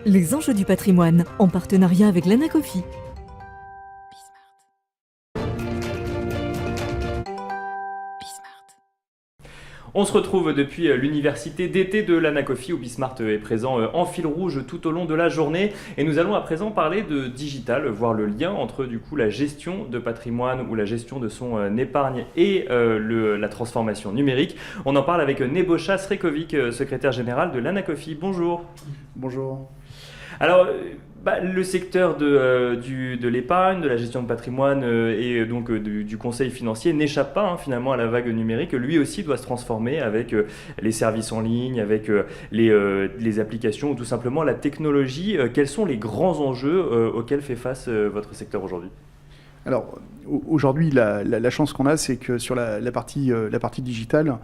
Les enjeux du patrimoine, en partenariat avec l'Anacofi. On se retrouve depuis l'université d'été de l'Anacofi où Bismart est présent en fil rouge tout au long de la journée. Et nous allons à présent parler de digital, voir le lien entre du coup la gestion de patrimoine ou la gestion de son épargne et la transformation numérique. On en parle avec Nebojša Srećković, secrétaire général de l'Anacofi. Bonjour. Bonjour. Alors, le secteur de l'épargne, de la gestion de patrimoine et donc du conseil financier n'échappe pas finalement à la vague numérique. Lui aussi doit se transformer avec les services en ligne, avec les applications ou tout simplement la technologie. Quels sont les grands enjeux auxquels fait face votre secteur aujourd'hui ? Alors, aujourd'hui, la chance qu'on a, c'est que sur la partie digitale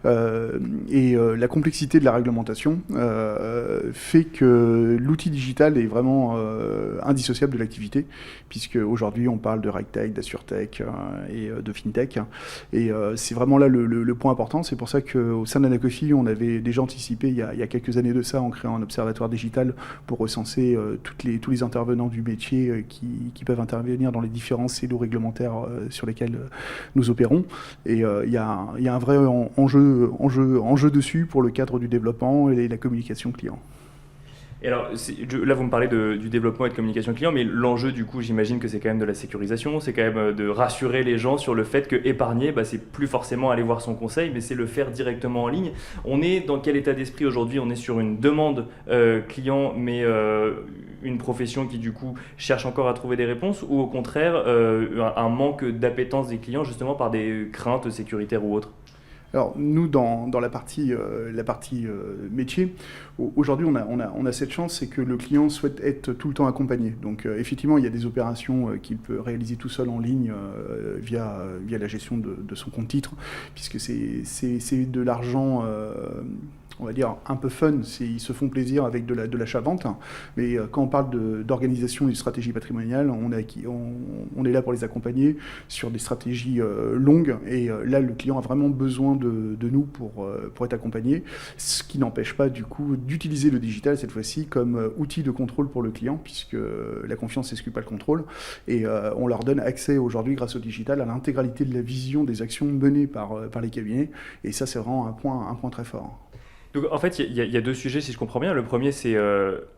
et la complexité de la réglementation fait que l'outil digital est vraiment indissociable de l'activité, puisque aujourd'hui, on parle de RegTech, d'AssureTech et de FinTech. Et c'est vraiment là le point important. C'est pour ça qu'au sein de l'Anacofi, on avait déjà anticipé il y a quelques années de ça en créant un observatoire digital pour recenser tous les intervenants du métier qui peuvent intervenir dans les différents cellules réglementaires sur lesquels nous opérons. Et il y a un vrai enjeu dessus pour le cadre du développement et la communication client. Et alors, là, vous me parlez du développement et de communication client, mais l'enjeu, du coup, j'imagine que c'est quand même de la sécurisation, c'est quand même de rassurer les gens sur le fait que épargner, c'est plus forcément aller voir son conseil, mais c'est le faire directement en ligne. On est dans quel état d'esprit aujourd'hui ? On est sur une demande client, mais une profession qui, du coup, cherche encore à trouver des réponses, ou au contraire, un manque d'appétence des clients, justement, par des craintes sécuritaires ou autres ? Alors nous, dans la partie métier, aujourd'hui on a cette chance, c'est que le client souhaite être tout le temps accompagné. Donc effectivement, il y a des opérations qu'il peut réaliser tout seul en ligne via la gestion de son compte titre, puisque c'est de l'argent on va dire un peu fun, ils se font plaisir avec de l'achat-vente. Mais quand on parle d'organisation et de stratégie patrimoniale, on est là pour les accompagner sur des stratégies longues. Et là, le client a vraiment besoin de nous pour être accompagné. Ce qui n'empêche pas, du coup, d'utiliser le digital, cette fois-ci, comme outil de contrôle pour le client, puisque la confiance n'exclut pas le contrôle. Et on leur donne accès aujourd'hui, grâce au digital, à l'intégralité de la vision des actions menées par les cabinets. Et ça, c'est vraiment un point très fort. Donc en fait, il y a deux sujets si je comprends bien. Le premier, c'est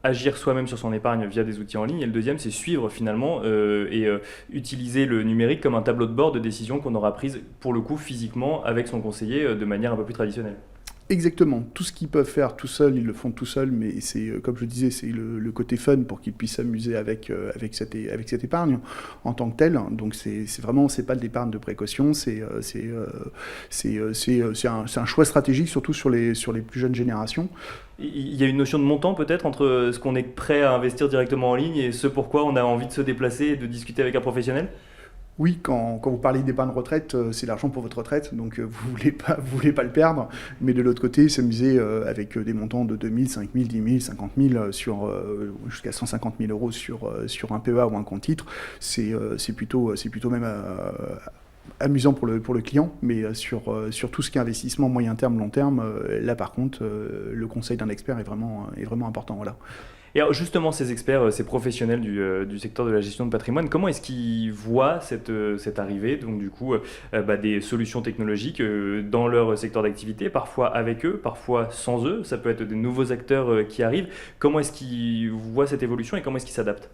agir soi-même sur son épargne via des outils en ligne. Et le deuxième, c'est suivre finalement et utiliser le numérique comme un tableau de bord de décisions qu'on aura prises pour le coup physiquement avec son conseiller de manière un peu plus traditionnelle. Exactement. Tout ce qu'ils peuvent faire tout seuls, ils le font tout seuls, mais c'est, comme je disais, c'est le côté fun pour qu'ils puissent s'amuser avec cette épargne en tant que telle. Donc c'est pas de l'épargne de précaution, c'est un choix stratégique, surtout sur les plus jeunes générations. Il y a une notion de montant peut-être entre ce qu'on est prêt à investir directement en ligne et ce pourquoi on a envie de se déplacer et de discuter avec un professionnel ? Oui, quand vous parlez d'épargne retraite, c'est l'argent pour votre retraite, donc vous voulez pas le perdre. Mais de l'autre côté, s'amuser avec des montants de 2 000, 5 000, 10 000, 50 000 jusqu'à 150 000 euros sur un PEA ou un compte titre, c'est plutôt même amusant pour le client. Mais sur tout ce qui est investissement moyen terme, long terme, là par contre, le conseil d'un expert est vraiment important. Voilà. Et alors justement, ces experts, ces professionnels du secteur de la gestion de patrimoine, comment est-ce qu'ils voient cette arrivée, donc du coup, des solutions technologiques dans leur secteur d'activité, parfois avec eux, parfois sans eux, ça peut être des nouveaux acteurs qui arrivent. Comment est-ce qu'ils voient cette évolution et comment est-ce qu'ils s'adaptent ?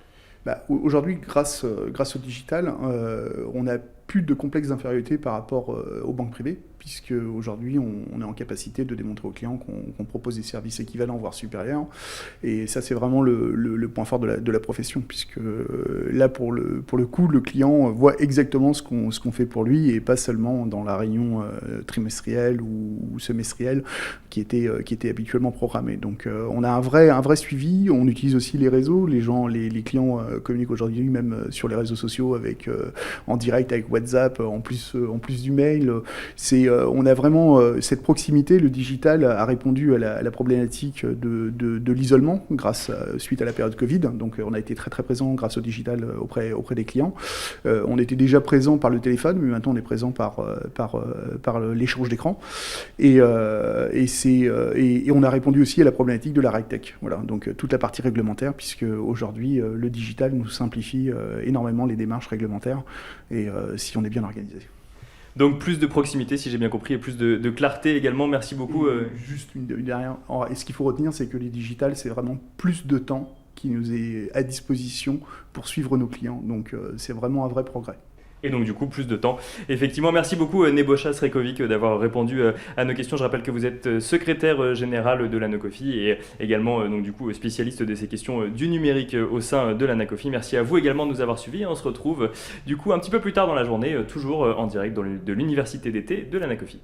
Aujourd'hui, grâce au digital, on n'a plus de complexe d'infériorité par rapport aux banques privées, puisque aujourd'hui on est en capacité de démontrer aux clients qu'on propose des services équivalents, voire supérieurs. Et ça, c'est vraiment le point fort de la profession, puisque là, pour le coup, le client voit exactement ce qu'on fait pour lui, et pas seulement dans la réunion trimestrielle ou semestrielle qui était habituellement programmée. Donc on a un vrai suivi. On utilise aussi les réseaux. Les clients communiquent aujourd'hui même sur les réseaux sociaux en direct avec WhatsApp, WhatsApp, en plus du mail. On a vraiment cette proximité. Le digital a répondu à la problématique de l'isolement suite à la période Covid. Donc on a été très très présent grâce au digital auprès des clients. On était déjà présent par le téléphone, mais maintenant on est présent par l'échange d'écran. Et on a répondu aussi à la problématique de la RegTech. Voilà, donc toute la partie réglementaire, puisque aujourd'hui le digital nous simplifie énormément les démarches réglementaires, et si on est bien organisé. Donc plus de proximité, si j'ai bien compris, et plus de clarté également. Merci beaucoup. Juste une dernière. Et ce qu'il faut retenir, c'est que les digitales, c'est vraiment plus de temps qui nous est à disposition pour suivre nos clients. Donc c'est vraiment un vrai progrès. Et donc du coup, plus de temps. Effectivement, merci beaucoup Nebojsa Srećković d'avoir répondu à nos questions. Je rappelle que vous êtes secrétaire général de l'Anacofi et également donc du coup spécialiste de ces questions du numérique au sein de l'Anacofi. Merci à vous également de nous avoir suivis. On se retrouve du coup un petit peu plus tard dans la journée, toujours en direct de l'université d'été de l'Anacofi.